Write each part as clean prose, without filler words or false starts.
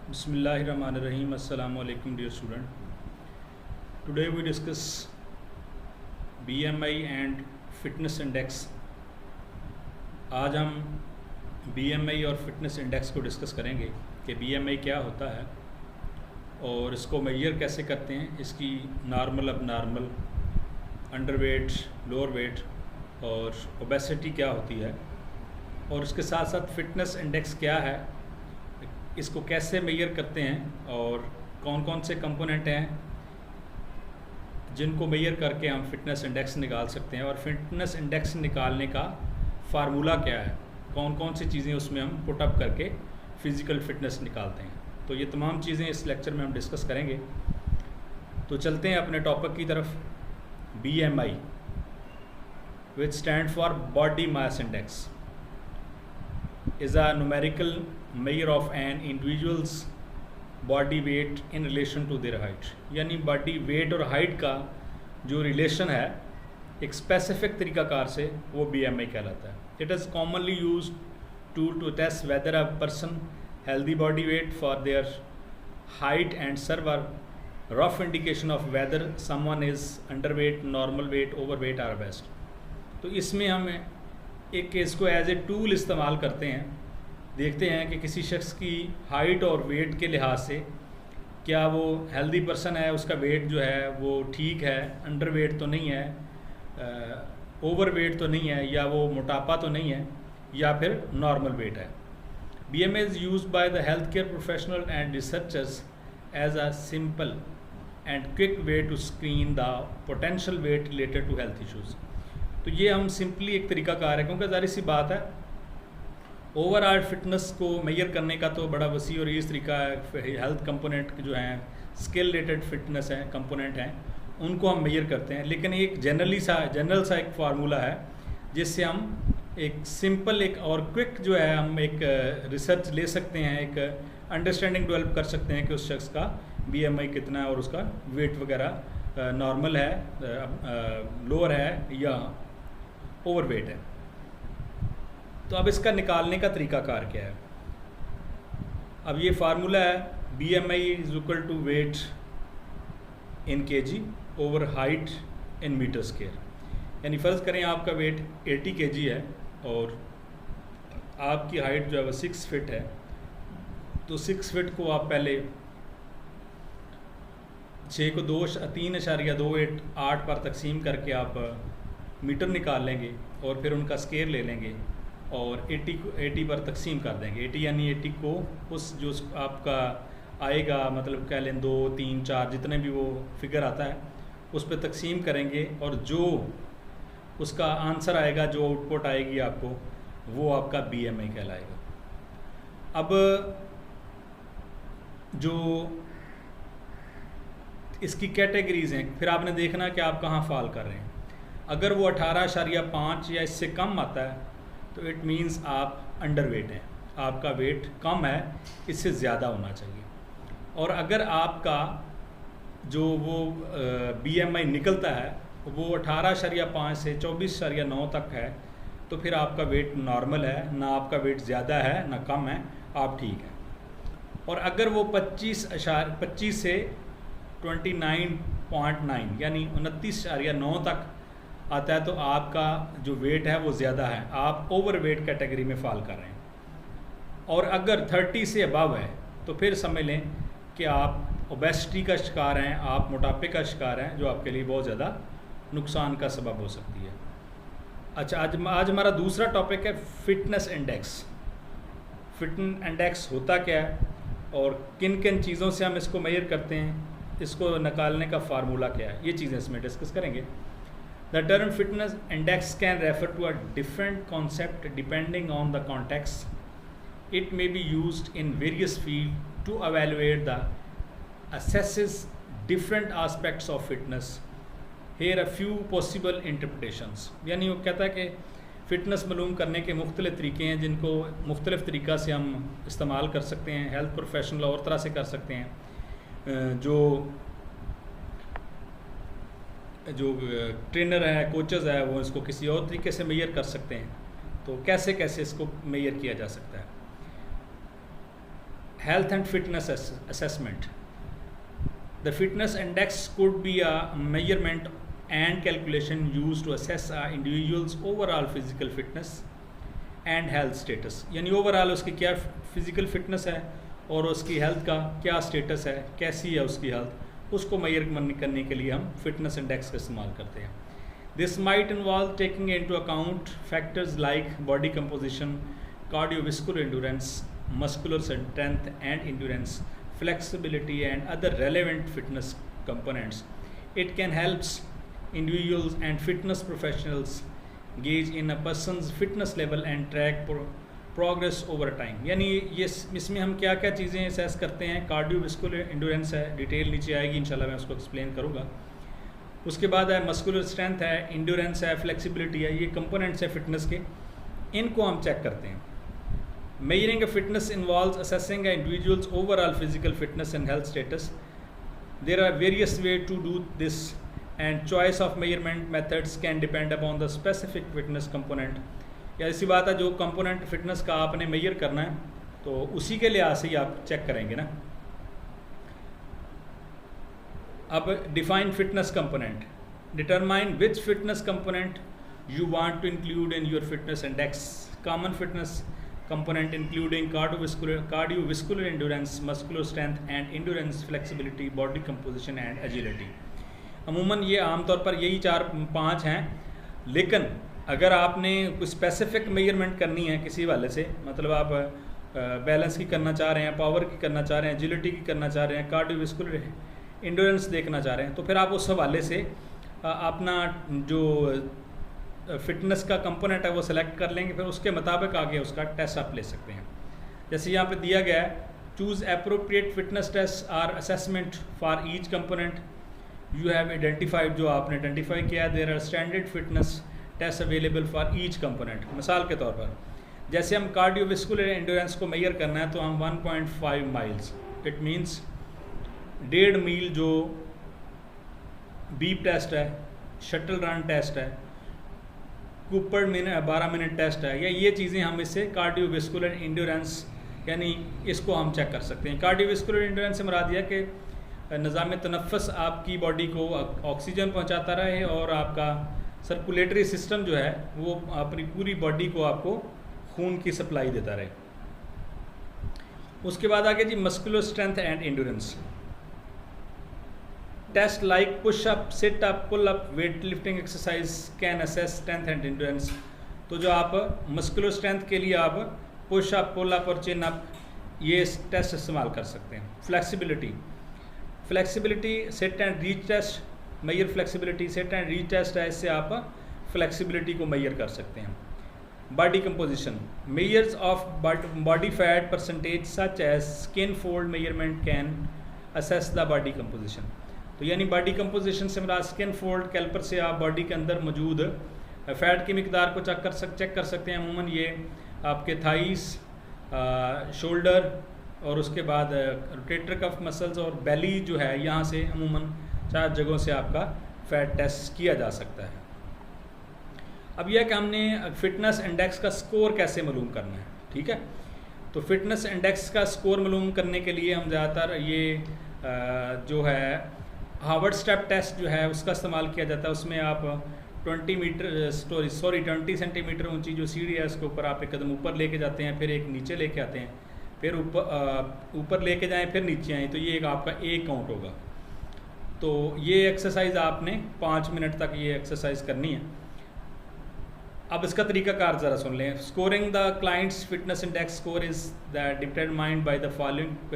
Bismillahirrahmanirrahim. Assalamu alaikum dear student. Today we discuss BMI and fitness index. आज हम BMI और fitness index को discuss करेंगे कि BMI क्या होता है और इसको मेजर कैसे करते हैं, इसकी नॉर्मल, अब नॉर्मल, अंडरवेट, लोअर वेट और ओबेसिटी क्या होती है, और इसके साथ साथ फिटनेस इंडेक्स क्या है, इसको कैसे मेजर करते हैं और कौन कौन से कंपोनेंट हैं जिनको मेजर करके हम फिटनेस इंडेक्स निकाल सकते हैं, और फिटनेस इंडेक्स निकालने का फार्मूला क्या है, कौन कौन सी चीज़ें उसमें हम पुट अप करके फ़िज़िकल फिटनेस निकालते हैं। तो ये तमाम चीज़ें इस लेक्चर में हम डिस्कस करेंगे। तो चलते हैं अपने टॉपिक की तरफ। BMI which stand for Body Mass Index is a numerical measure of an individual's body weight in relation to their height। यानी बॉडी वेट और हाइट का जो रिलेशन है एक स्पेसिफिक तरीक़ाकार से वो BMI कहलाता है। It is commonly use to test whether a person healthy body weight for their height and serve a rough indication of whether someone is under weight, normal weight, over weight or best. तो इसमें हम एक case को as a tool इस्तेमाल करते हैं, देखते हैं कि किसी शख्स की हाइट और वेट के लिहाज से क्या वो हेल्दी पर्सन है, उसका वेट जो है वो ठीक है, अंडर वेट तो नहीं है, ओवर वेट तो नहीं है, या वो मोटापा तो नहीं है, या फिर नॉर्मल वेट है। BMI is used by the healthcare professional and researchers as a simple and quick way to screen the potential weight related to health issues। तो ये हम सिंपली एक तरीक़ाकार है, क्योंकि ज़ाहिर सी बात है ओवरऑल फिटनेस को मेजर करने का तो बड़ा वसी और ये तरीका है। हेल्थ कंपोनेंट जो हैं, स्किल रिलेटेड फिटनेस हैं, कंपोनेंट हैं, उनको हम मेजर करते हैं, लेकिन एक जनरल सा एक फार्मूला है जिससे हम एक सिंपल एक और क्विक जो है हम एक रिसर्च ले सकते हैं, एक अंडरस्टैंडिंग डेवलप कर सकते हैं कि उस शख्स का BMI कितना है और उसका वेट वगैरह नॉर्मल है, लोअर है या ओवर वेट है। तो अब इसका निकालने का तरीक़ाकार क्या है। अब ये फार्मूला है BMI is equal to weight in kg over height in metre square. यानी फ़र्ज़ करें आपका वेट 80 kg है और आपकी हाइट जो है वो 6 फीट है, तो 6 फीट को आप पहले 6 को 3.288 पर तकसीम करके आप मीटर निकाल लेंगे और फिर उनका स्केयर ले लेंगे और 80 पर तकसीम कर देंगे। 80 यानी 80 को उस जो आपका आएगा, मतलब कह लें 2, 3, 4 जितने भी वो फिगर आता है उस पर तकसीम करेंगे, और जो उसका आंसर आएगा, जो आउटपुट आएगी आपको, वो आपका BMI कहलाएगा। अब जो इसकी कैटेगरीज़ हैं, फिर आपने देखना कि आप कहाँ फॉल कर रहे हैं। अगर वो 18.5 या इससे कम आता है तो इट मीन्स आप अंडर वेट हैं, आपका वेट कम है, इससे ज़्यादा होना चाहिए। और अगर आपका जो वो BMI निकलता है वो 18.5 से 24.9 तक है, तो फिर आपका वेट नॉर्मल है, ना आपका वेट ज़्यादा है ना कम है, आप ठीक हैं। और अगर वो 25 से 29.9 यानी 29.9 तक आता है तो आपका जो वेट है वो ज़्यादा है, आप ओवर वेट कैटेगरी में फॉल कर रहे हैं। और अगर 30 से अबव है तो फिर समझ लें कि आप ओबेसिटी का शिकार हैं, आप मोटापे का शिकार हैं, जो आपके लिए बहुत ज़्यादा नुकसान का सबब हो सकती है। अच्छा, आज हमारा दूसरा टॉपिक है फिटनेस इंडेक्स। फिटनेस इंडेक्स होता क्या है और किन किन चीज़ों से हम इसको मेजर करते हैं, इसको निकालने का फार्मूला क्या है, ये चीज़ें इसमें डिस्कस करेंगे। The term fitness index can refer to a different concept depending on the context. It may be used in various field to evaluate the assesses different aspects of fitness। here a few possible interpretations। यानी वो कहता है कि fitness मालूम करने के मुख्तलिफ़ तरीके हैं जिनको मुख्तलिफ़ तरीक़ा से हम इस्तेमाल कर सकते हैं। हेल्थ प्रोफेशनल और तरह से कर सकते हैं, जो ट्रेनर है, कोचेज़ है, वो इसको किसी और तरीके से मेजर कर सकते हैं। तो कैसे कैसे इसको मेजर किया जा सकता है। health and fitness assessment. The fitness index could be a measurement and calculation used to assess an individual's overall physical fitness and health status. यानी ओवरऑल उसकी क्या फिजिकल फिटनेस है और उसकी हेल्थ का क्या स्टेटस है, कैसी है उसकी हेल्थ, उसको मेजर करने के लिए हम फिटनेस इंडेक्स का इस्तेमाल करते हैं. This might involve taking into account factors like body composition, cardiovascular endurance, muscular strength and endurance, flexibility and other relevant fitness components. It can help individuals and fitness professionals gauge in a person's fitness level and track progress over time. यानी ये इसमें हम क्या क्या चीज़ें assess करते हैं. Cardiovascular endurance है, डिटेल नीचे आएगी इंशाल्लाह, मैं उसको एक्सप्लेन करूँगा. उसके बाद है मस्कुलर स्ट्रेंथ है, इंड्योरेंस है, फ्लेक्सिबिलिटी है, ये कंपोनेंट्स है फिटनेस के, इनको हम चेक करते हैं. Measuring a fitness involves assessing an individual's overall physical fitness and health status. There are various ways to do this, and choice of measurement methods can depend upon the specific fitness component. या ऐसी बात है जो component fitness का आपने major करना है तो उसी के लिहाज से ही आप चेक करेंगे ना. अब define fitness component. Determine which fitness component you want to include in your fitness index. Common fitness component including cardiovascular endurance, muscular strength and endurance, flexibility, body composition and agility. अमूमन ये आमतौर पर यही 4-5 हैं, लेकिन अगर आपने कुछ स्पेसिफिक मेजरमेंट करनी है किसी वाले से, मतलब आप बैलेंस की करना चाह रहे हैं, पावर की करना चाह रहे हैं, एजिलिटी की करना चाह रहे हैं, कार्डियोवैस्कुलर एंड्योरेंस देखना चाह रहे हैं, तो फिर आप उस हवाले से अपना जो फिटनेस का कंपोनेंट है वो सिलेक्ट कर लेंगे, फिर उसके मुताबिक आगे उसका टेस्ट आप ले सकते हैं. जैसे यहाँ पे दिया गया है, choose appropriate fitness test or assessment for each component you have identified. जो आपने आइडेंटिफाई किया, there are standard fitness test available for each component. मिसाल के तौर पर जैसे हम कार्डियोवैस्कुलर एंड्योरेंस को मेजर करना है तो हम 1.5 माइल्स, इट मीन्स 1.5 मील जो बीप टेस्ट है, शटल रन टेस्ट है, कूपर 12 मिनट टेस्ट है, या ये चीज़ें हम इससे कार्डियोवैस्कुलर एंड्योरेंस यानी इसको हम चेक कर सकते हैं. कार्डियोवैस्कुलर एंड्योरेंस से मुराद यह कि निज़ाम तनफ़्फ़ुस आपकी बॉडी को ऑक्सीजन पहुंचाता रहे और आपका सर्कुलेटरी सिस्टम जो है वो अपनी पूरी बॉडी को आपको खून की सप्लाई देता रहे. उसके बाद आगे जी muscular strength and endurance. Test like push up, sit up, pull up, weight lifting exercise can assess strength and endurance. तो जो आप मस्कुलर स्ट्रेंथ के लिए आप पुश अप, पुल अप और चिन अप ये टेस्ट इस्तेमाल कर सकते हैं. Flexibility sit and reach test, measure flexibility, sit and reach test है, इससे आप फ्लेक्सिबिलिटी को मेजर कर सकते हैं. Body composition, measures of body fat percentage such as skin fold measurement can assess the body composition. तो यानी बॉडी कंपोजिशन से मेरा स्किन फोल्ड कैल्पर से आप बॉडी के अंदर मौजूद फ़ैट की मिकदार को चेक कर सकते हैं. अमूमन ये आपके थाइस, शोल्डर और उसके बाद रोटेटर कफ मसल्स और बेली जो है, यहाँ से अमूमन 4 जगहों से आपका फ़ैट टेस्ट किया जा सकता है. अब यह कि हमने फिटनेस इंडेक्स का स्कोर कैसे मालूम करना है. ठीक है, तो फिटनेस इंडेक्स का स्कोर मालूम करने के लिए हम ज़्यादातर ये जो है हार्वर्ड स्टेप टेस्ट जो है उसका इस्तेमाल किया जाता है. उसमें आप 20 सेंटीमीटर ऊंची जो सीढ़ी है उसके ऊपर आप एक कदम ऊपर लेके जाते हैं, फिर एक नीचे लेके आते हैं, फिर ऊपर लेके जाएं, फिर नीचे आएँ, तो ये एक आपका एक काउंट होगा. तो ये एक्सरसाइज आपने 5 मिनट तक ये एक्सरसाइज करनी है. अब इसका तरीकाकार ज़रा सुन लें. Scoring the clients fitness index score is the determined by the following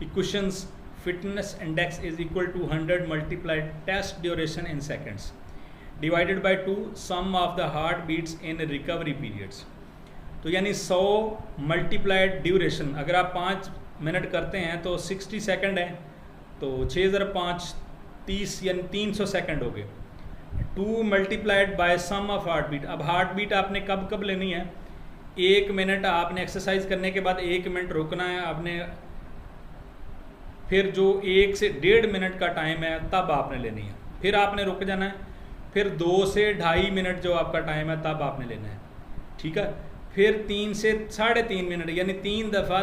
equations. Fitness index is equal to 100 multiplied test duration in seconds divided by 2 sum of the heartbeats in recovery periods. तो यानी 100 multiplied duration, अगर आप 5 minute करते हैं तो 60 second है, तो 6/5 30 यानी 300 सेकंड हो गए. 2 multiplied by sum of heart beat. अब हार्ट बीट आपने कब लेनी है? 1 मिनट आपने एक्सरसाइज करने के बाद 1 मिनट रुकना है आपने, फिर जो 1 से 1.5 मिनट का टाइम है तब आपने लेनी है, फिर आपने रुक जाना है, फिर 2 से 2.5 मिनट जो आपका टाइम है तब आपने लेना है. ठीक है, फिर 3 से 3.5 मिनट यानी 3 दफ़ा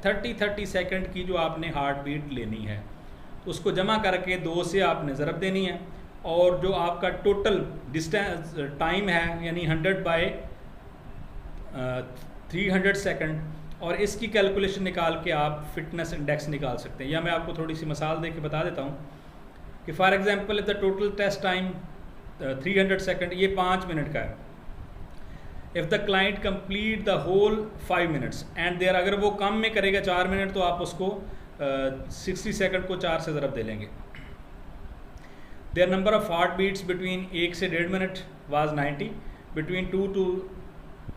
30 सेकंड की जो आपने हार्ट बीट लेनी है, उसको जमा करके 2 से आपने ज़रब देनी है, और जो आपका टोटल डिस्टेंस टाइम है यानी 100/300 सेकंड, और इसकी कैलकुलेशन निकाल के आप फिटनेस इंडेक्स निकाल सकते हैं। या मैं आपको थोड़ी सी मिसाल दे के बता देता हूँ कि for example the total test time 300 second, ये 5 मिनट का है। If the client complete the whole 5 minutes and there, अगर वो कम में करेगा 4 मिनट तो आप उसको 60 सेकंड को 4 से ज़रब दे लेंगे। Their number of heart beats between 1 से 1.5 मिनट वाज 90, बिटवीन 2 to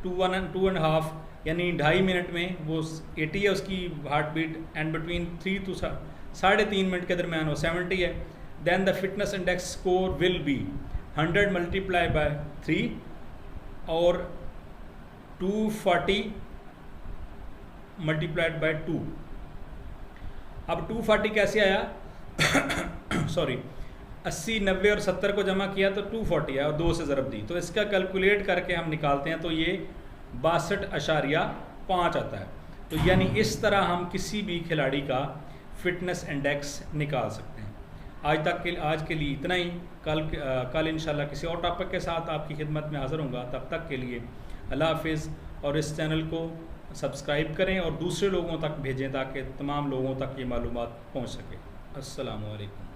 2.5 यानी 2.5 मिनट में वो 80 है उसकी heart beat, and between 3 to 3.5 minute के दरमियान वो 70 है। Then the fitness index score will be 100 × 3 और 240 × 2। अब 240 कैसे आया? सॉरी, 80, 90 और 70 को जमा किया तो 240 है और 2 से ज़रब दी, तो इसका कैलकुलेट करके हम निकालते हैं तो ये 62.5 आता है। तो यानी इस तरह हम किसी भी खिलाड़ी का फिटनेस इंडेक्स निकाल सकते हैं। आज के लिए इतना ही। कल इंशाल्लाह किसी और टॉपिक के साथ आपकी खिदमत में हाज़िर होऊंगा। तब तक के लिए अल्लाह हाफिज़, और इस चैनल को सब्सक्राइब करें और दूसरे लोगों तक भेजें ताकि तमाम लोगों तक ये मालूमात पहुँच सके। अस्सलामु अलैकुम।